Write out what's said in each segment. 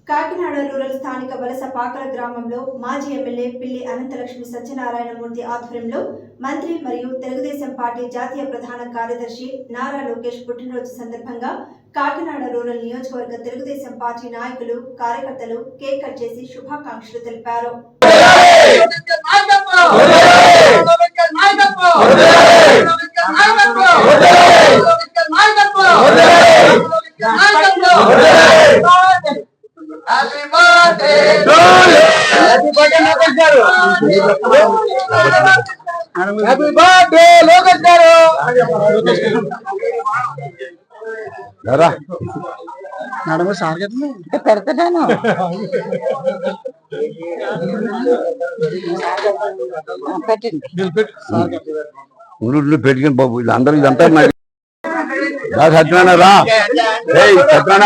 Kakinada rural స్థానిక వలస పాకల గ్రామంలో మాజీ ఎమ్మెల్యే పిల్లి అనంతలక్ష్మి సత్యనారాయణమూర్తి ఆధ్వర్యంలో మంత్రి మరియు తెలుగుదేశం పార్టీ జాతీయ ప్రధాన కార్యదర్శి నారా లోకేష్ పుట్టినరోజు సందర్భంగా కాకినాడ రూరల్ నియోజకవర్గ తెలుగుదేశం పార్టీ నాయకులు కార్యకర్తలు కేక్ కట్ చేసి శుభాకాంక్షలు తెలిపారు. Happy birthday Lokesh garu. Dara nadamu sargatni పెడతాను పెట్టండి పెట్టుకుని బాబు వీళ్ళందరూ ఇదంతా సత్యనారాయణ రా సత్యనారాయణ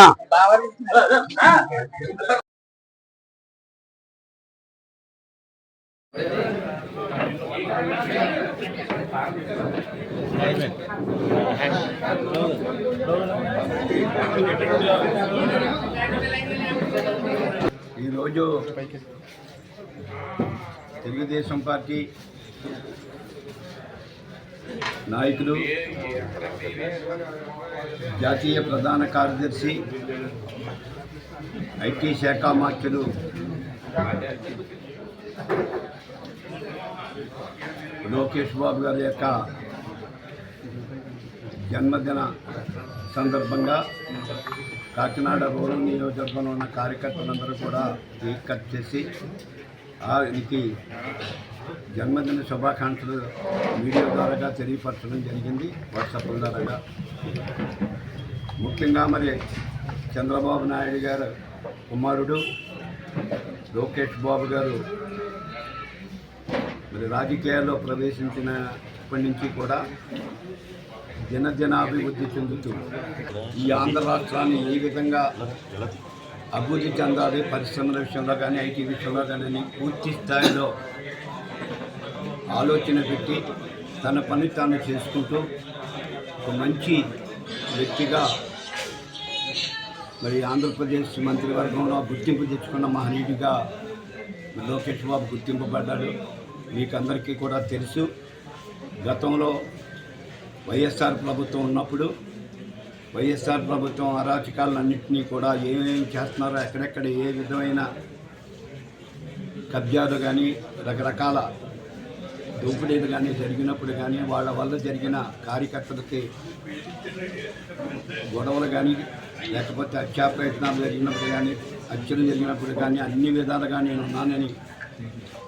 ఈరోజు తెలుగుదేశం పార్టీ నాయకులు జాతీయ ప్రధాన కార్యదర్శి ఐటీ శాఖ మంత్రులు లోకేష్ బాబు గారి యొక్క జన్మదిన సందర్భంగా కాకినాడ రూరల్ నియోజకవర్గంలో ఉన్న కార్యకర్తలందరూ కూడా కేక్ కట్ చేసి ఆయనకి జన్మదిన శుభాకాంక్షలు మీడియా ద్వారా తెలియపరచడం జరిగింది, వాట్సాప్ ద్వారా. ముఖ్యంగా మరి చంద్రబాబు నాయుడు గారు కుమారుడు లోకేష్ బాబు గారు మరి రాజకీయాల్లో ప్రవేశించినప్పటి నుంచి కూడా దినదినాభివృద్ధి చెందుతూ ఈ ఆంధ్ర రాష్ట్రాన్ని ఏ విధంగా అభివృద్ధి చెందాలి, పరిశ్రమల విషయంలో కానీ ఐటీ విషయంలో కానీ పూర్తి స్థాయిలో ఆలోచన పెట్టి తన పని తాను చేసుకుంటూ ఒక మంచి వ్యక్తిగా మరి ఆంధ్రప్రదేశ్ మంత్రివర్గంలో గుర్తింపు తెచ్చుకున్న మహనీయుడిగా లోకేష్ బాబు గుర్తింపబడ్డాడు. మీకు అందరికీ కూడా తెలుసు, గతంలో వైఎస్ఆర్ ప్రభుత్వం ఉన్నప్పుడు వైఎస్ఆర్ ప్రభుత్వం అరాచకాలన్నింటినీ కూడా ఏమేమి చేస్తున్నారో, ఎక్కడెక్కడ ఏ విధమైన కబ్జాలు కానీ రకరకాల దోపిడీలు కానీ జరిగినప్పుడు కానీ వాళ్ళ వల్ల జరిగిన కార్యకర్తలకి గొడవలు కానీ లేకపోతే హత్యా ప్రయత్నాలు జరిగినప్పుడు కానీ హత్యలు జరిగినప్పుడు కానీ అన్ని విధాలుగా నేను ఉన్నానని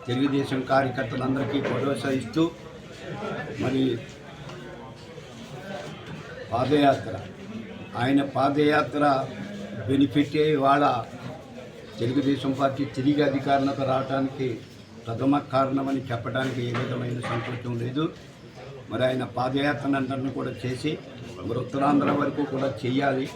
తెలుగుదేశం కార్యకర్తలందరికీ భరోసా ఇస్తూ మరి పాదయాత్ర ఆయన పాదయాత్ర బెనిఫిట్ ఇవాళ తెలుగుదేశం పార్టీ తిరిగి అధికారంలోకి రావడానికి ప్రథమ కారణమని చెప్పడానికి ఏ విధమైన సంకోచం లేదు. మరి ఆయన పాదయాత్రనందరినీ కూడా చేసి మరి ఉత్తరాంధ్ర వరకు కూడా చేయాలి.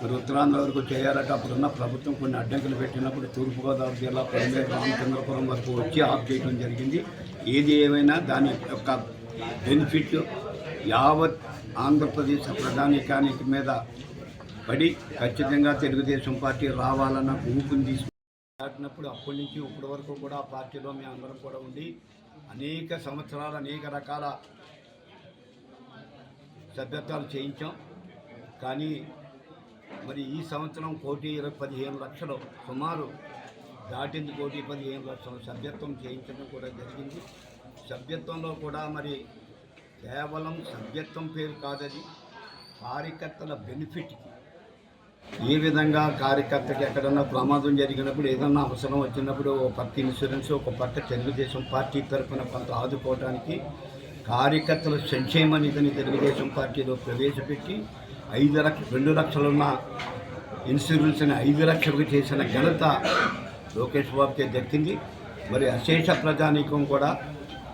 మరి ఉత్తరాంధ్ర వరకు చేయాలంటే అప్పుడున్న ప్రభుత్వం కొన్ని అడ్డంకులు పెట్టినప్పుడు తూర్పుగోదావరి జిల్లా పొలిమేర రామచంద్రపురం వరకు వచ్చి ఆఫ్ చేయడం జరిగింది. ఏది ఏమైనా దాని యొక్క బెనిఫిట్ యావత్ ఆంధ్రప్రదేశ్ ప్రధానికానికి మీద పడి ఖచ్చితంగా తెలుగుదేశం పార్టీ రావాలన్న ఊపుని తీసుకున్నప్పుడు అప్పటి నుంచి ఇప్పటి వరకు కూడా ఆ పార్టీలో మేము అందరం కూడా ఉండి అనేక సంవత్సరాలు అనేక రకాల సభ్యత్వాలు చేయించాం. కానీ మరి ఈ సంవత్సరం 1,15,00,000 సుమారు దాటింది. 1,15,00,000 సభ్యత్వం చేయించడం కూడా జరిగింది. సభ్యత్వంలో కూడా మరి కేవలం సభ్యత్వం పేరు కాదది, కార్యకర్తల బెనిఫిట్కి ఏ విధంగా కార్యకర్తకి ఎక్కడన్నా ప్రమాదం జరిగినప్పుడు ఏదన్నా అవసరం వచ్చినప్పుడు ఒక పక్క ఇన్సూరెన్స్, ఒక పక్క తెలుగుదేశం పార్టీ తరఫున కొంత ఆదుకోవడానికి కార్యకర్తల సంక్షేమ నిధిని తెలుగుదేశం పార్టీలో ప్రవేశపెట్టి 2 లక్షలున్న ఇన్సూరెన్స్ని 5 లక్షలకు చేసిన ఘనత లోకేష్ బాబుకే దక్కింది. మరి అశేష ప్రజానీకం కూడా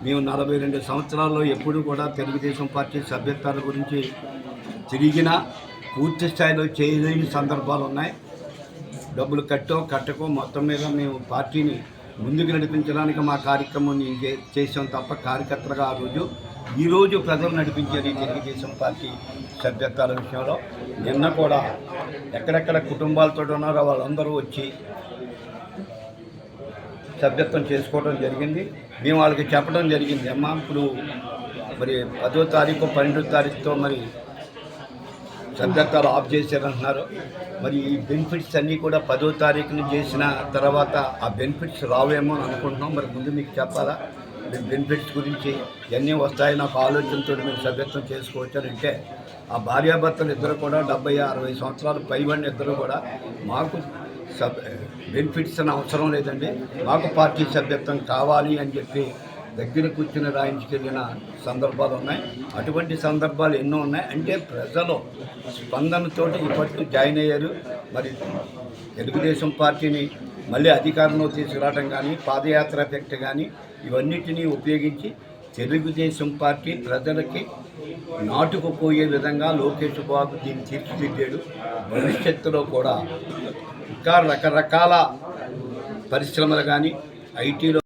మేము 42 సంవత్సరాల్లో ఎప్పుడూ కూడా తెలుగుదేశం పార్టీ సభ్యత్వాల గురించి తిరిగినా పూర్తి స్థాయిలో చేయలేని సందర్భాలు ఉన్నాయి. డబ్బులు కట్టకో మొత్తం మీద మేము పార్టీని ముందుకు నడిపించడానికి మా కార్యక్రమం చేసాం తప్ప కార్యకర్తలుగా ఆ రోజు ఈరోజు ప్రజలు నడిపించేది తెలుగుదేశం పార్టీ సభ్యత్వాల విషయంలో. నిన్న కూడా ఎక్కడెక్కడ కుటుంబాలతో ఉన్నారో వాళ్ళందరూ వచ్చి సభ్యత్వం చేసుకోవడం జరిగింది. మేము వాళ్ళకి చెప్పడం జరిగింది, అమ్మా ఇప్పుడు మరి 10వ తారీఖు 12వ తారీఖుతో మరి సభ్యత్వాలు ఆఫ్ చేశారంటున్నారు. మరి ఈ బెనిఫిట్స్ అన్నీ కూడా 10వ తారీఖున చేసిన తర్వాత ఆ బెనిఫిట్స్ రావేమో అని అనుకుంటున్నాం. మరి ముందు మీకు చెప్పాలా, మీరు బెనిఫిట్స్ గురించి ఇవన్నీ వస్తాయి, నాకు ఆలోచనతో మీరు సభ్యత్వం చేసుకోవచ్చు అని అంటే, ఆ భార్యాభర్తలు ఇద్దరు కూడా 70-60 సంవత్సరాలు పైబడిన ఇద్దరు కూడా మాకు బెనిఫిట్స్ అని అవసరం లేదండి, మాకు పార్టీ సభ్యత్వం కావాలి అని చెప్పి దగ్గర కూర్చుని రాయించుకెళ్ళిన సందర్భాలు ఉన్నాయి. అటువంటి సందర్భాలు ఎన్నో ఉన్నాయి. అంటే ప్రజలు స్పందనతోటి ఇప్పటికీ జాయిన్ అయ్యారు. మరి తెలుగుదేశం పార్టీని మళ్ళీ అధికారంలో తీసుకురావడం కానీ, పాదయాత్ర ఎఫెక్ట్ కానీ ఇవన్నిటినీ ఉపయోగించి తెలుగుదేశం పార్టీ ప్రజలకి నాటుకుపోయే విధంగా లోకేష్ బాబు దీన్ని తీర్చిదిద్దాడు. భవిష్యత్తులో కూడా ఇంకా రకరకాల పరిశ్రమలు కానీ, ఐటీలో